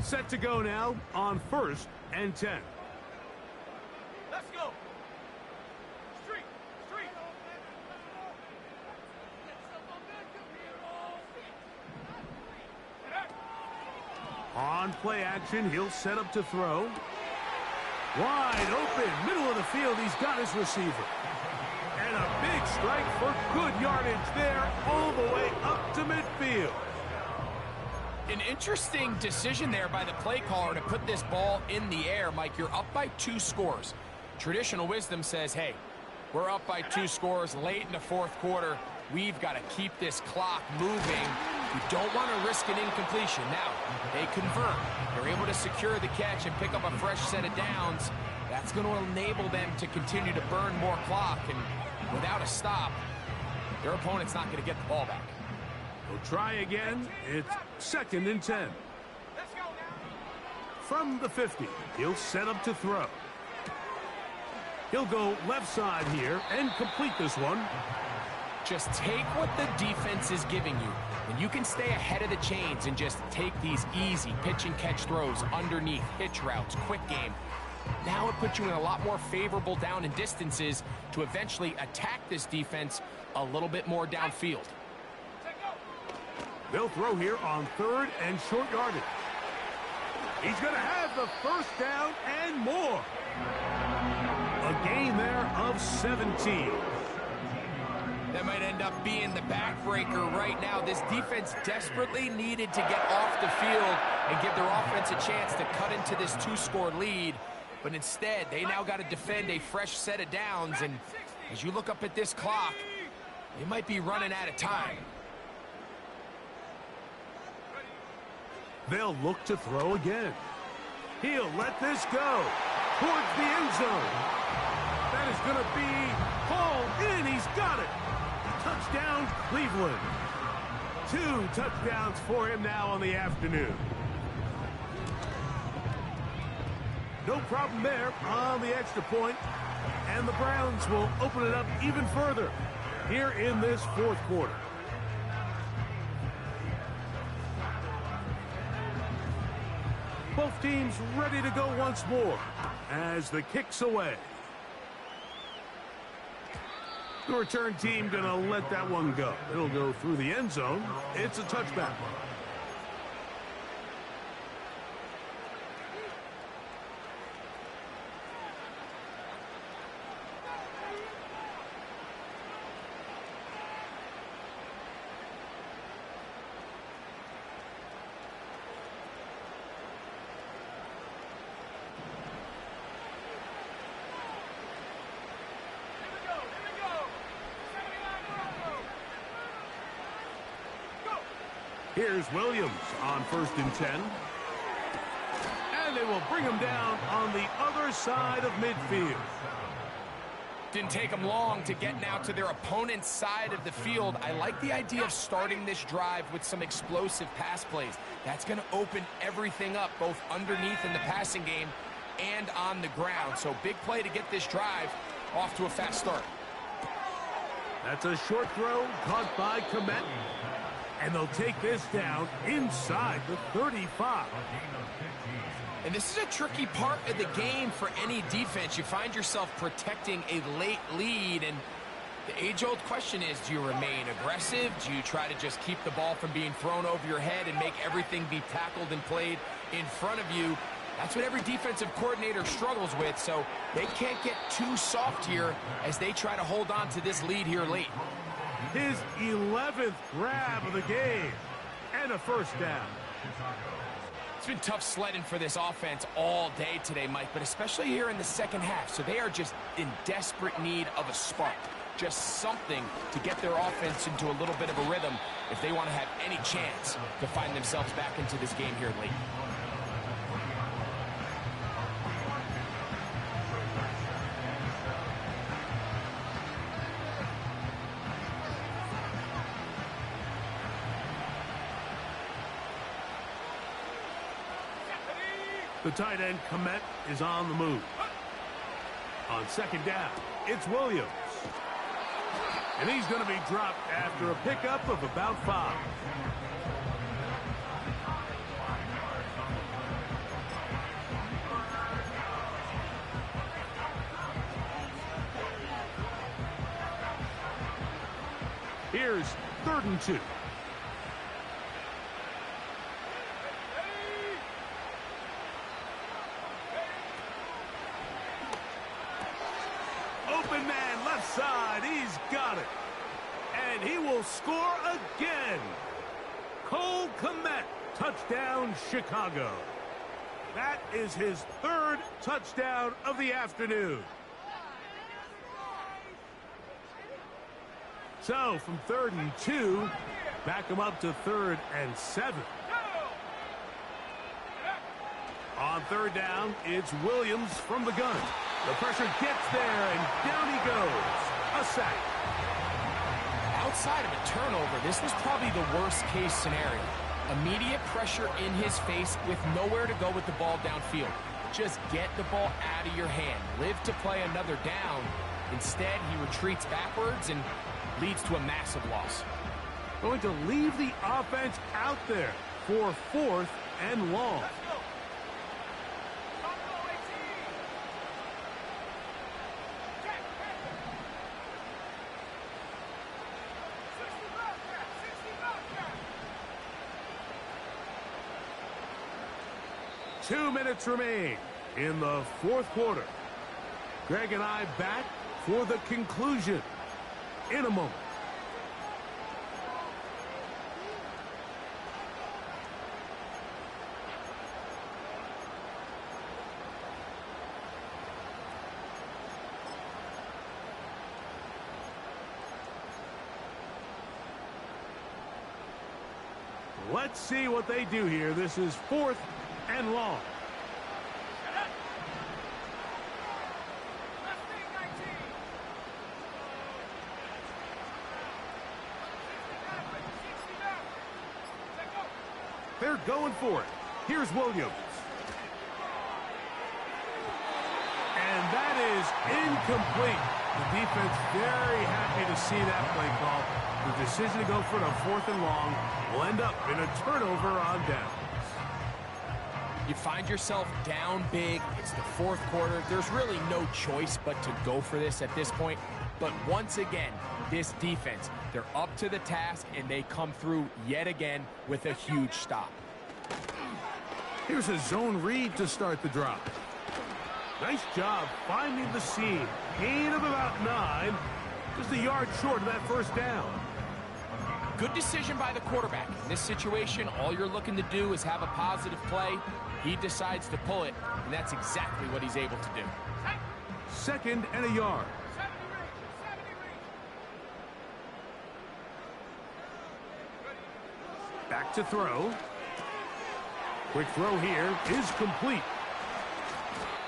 Set to go now on 1st and 10. Let's go. Street. On play action, he'll set up to throw. Wide open, middle of the field, he's got his receiver. And a big strike for good yardage there, all the way up to midfield. An interesting decision there by the play caller to put this ball in the air. Mike, you're up by 2 scores. Traditional wisdom says, hey, we're up by 2 scores late in the fourth quarter. We've got to keep this clock moving. You don't want to risk an incompletion. Now, they convert. They're able to secure the catch and pick up a fresh set of downs. That's going to enable them to continue to burn more clock. And without a stop, their opponent's not going to get the ball back. We'll try again. It's 2nd and 10. Let's go now. From the 50, he'll set up to throw. He'll go left side here and complete this one. Just take what the defense is giving you, and you can stay ahead of the chains and just take these easy pitch and catch throws underneath, hitch routes, quick game. Now it puts you in a lot more favorable down and distances to eventually attack this defense a little bit more downfield. They'll throw here on 3rd and short yardage. He's going to have the first down and more. A gain there of 17. That might end up being the backbreaker right now. This defense desperately needed to get off the field and give their offense a chance to cut into this 2-score lead. But instead, they now got to defend a fresh set of downs. And as you look up at this clock, they might be running out of time. They'll look to throw again. He'll let this go towards the end zone. That is going to be hauled in. He's got it. Touchdown, Cleveland. 2 touchdowns for him now on the afternoon. No problem there on the extra point. And the Browns will open it up even further here in this fourth quarter. Both teams ready to go once more as the kick's away. The return team going to let that one go. It'll go through the end zone. It's a touchback. Here's Williams on 1st and 10. And they will bring him down on the other side of midfield. Didn't take them long to get now to their opponent's side of the field. I like the idea of starting this drive with some explosive pass plays. That's going to open everything up, both underneath in the passing game and on the ground. So big play to get this drive off to a fast start. That's a short throw caught by Komet. And they'll take this down inside the 35. And this is a tricky part of the game for any defense. You find yourself protecting a late lead, and the age-old question is, do you remain aggressive? Do you try to just keep the ball from being thrown over your head and make everything be tackled and played in front of you? That's what every defensive coordinator struggles with, so they can't get too soft here as they try to hold on to this lead here late. His 11th grab of the game, and a first down. It's been tough sledding for this offense all day today, Mike, but especially here in the second half. So they are just in desperate need of a spark, just something to get their offense into a little bit of a rhythm if they want to have any chance to find themselves back into this game here late. The tight end, Komet, is on the move. On 2nd down, it's Williams. And he's going to be dropped after a pickup of about 5. Here's 3rd and 2. Open man, left side, he's got it. And he will score again. Cole Komet, touchdown Chicago. That is his 3rd touchdown of the afternoon. So from 3rd and 2, back him up to 3rd and 7. On 3rd down, it's Williams from the gun. The pressure gets there, and down he goes. A sack. Outside of a turnover, this was probably the worst-case scenario. Immediate pressure in his face with nowhere to go with the ball downfield. Just get the ball out of your hand. Live to play another down. Instead, he retreats backwards and leads to a massive loss. Going to leave the offense out there for 4th and long. 2 minutes remain in the 4th quarter. Greg and I back for the conclusion in a moment. Let's see what they do here. This is 4th and long. They're going for it. Here's Williams. And that is incomplete. The defense very happy to see that play call. The decision to go for the 4th and long will end up in a turnover on downs. You find yourself down big. It's the 4th quarter. There's really no choice but to go for this at this point. But once again, this defense, they're up to the task, and they come through yet again with a huge stop. Here's a zone read to start the drive. Nice job finding the seam. Gain of about 9. Just a yard short of that first down. Good decision by the quarterback. In this situation, all you're looking to do is have a positive play. He decides to pull it, and that's exactly what he's able to do. 2nd and a yard. Back to throw. Quick throw here is complete.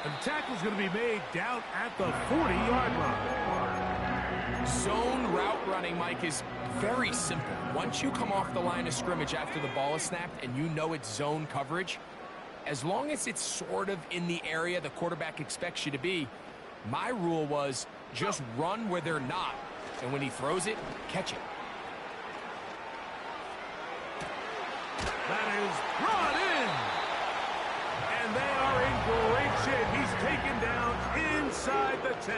And the tackle is going to be made down at the 40-yard line. Zone route running, Mike, is very simple. Once you come off the line of scrimmage after the ball is snapped and you know it's zone coverage, as long as it's sort of in the area the quarterback expects you to be, my rule was just run where they're not. And when he throws it, catch it. That is brought in. And they are in great shape. He's taken down inside the 10.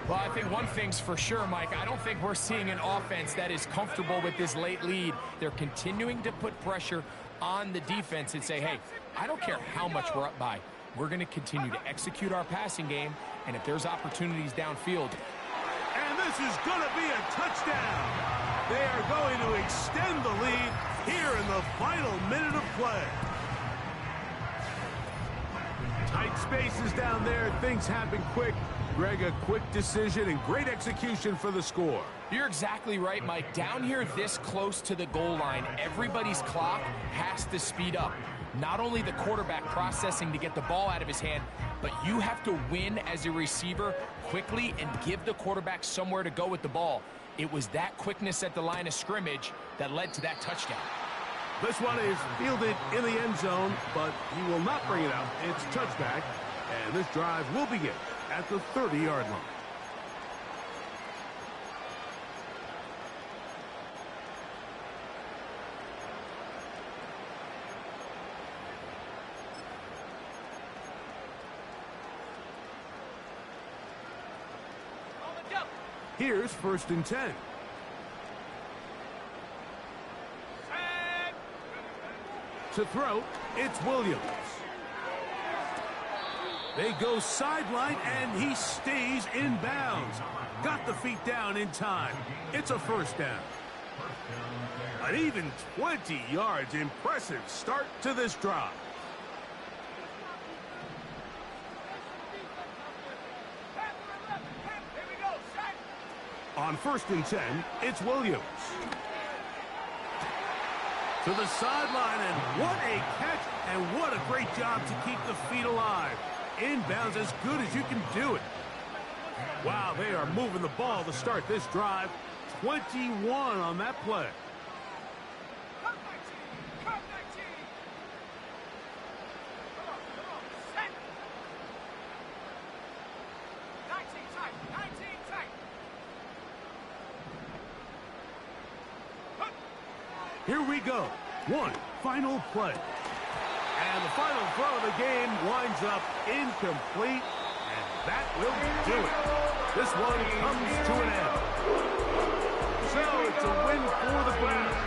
Well, I think one thing's for sure, Mike. I don't think we're seeing an offense that is comfortable with this late lead. They're continuing to put pressure on the defense and say, hey, I don't care how much we're up by. We're going to continue to execute our passing game, and if there's opportunities downfield. And this is going to be a touchdown. They are going to extend the lead here in the final minute of play. Tight spaces down there. Things happen quick. Greg, a quick decision and great execution for the score. You're exactly right, Mike. Down here this close to the goal line, everybody's clock has to speed up. Not only the quarterback processing to get the ball out of his hand, but you have to win as a receiver quickly and give the quarterback somewhere to go with the ball. It was that quickness at the line of scrimmage that led to that touchdown. This one is fielded in the end zone, but he will not bring it out. It's touchback, and this drive will begin at the 30-yard line. Here's 1st and 10. To throw, it's Williams. They go sideline, and he stays in bounds. Got the feet down in time. It's a 1st down. An even 20 yards. Impressive start to this drive. On 1st and 10, it's Williams. To the sideline, and what a catch, and what a great job to keep the feet alive. Inbounds as good as you can do it. Wow, they are moving the ball to start this drive. 21 on that play. Here we go. One final play. And the final throw of the game winds up incomplete. And that will do it. This one comes to an end. So it's a win for the Browns.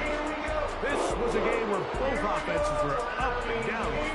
This was a game where both offenses were up and down the field.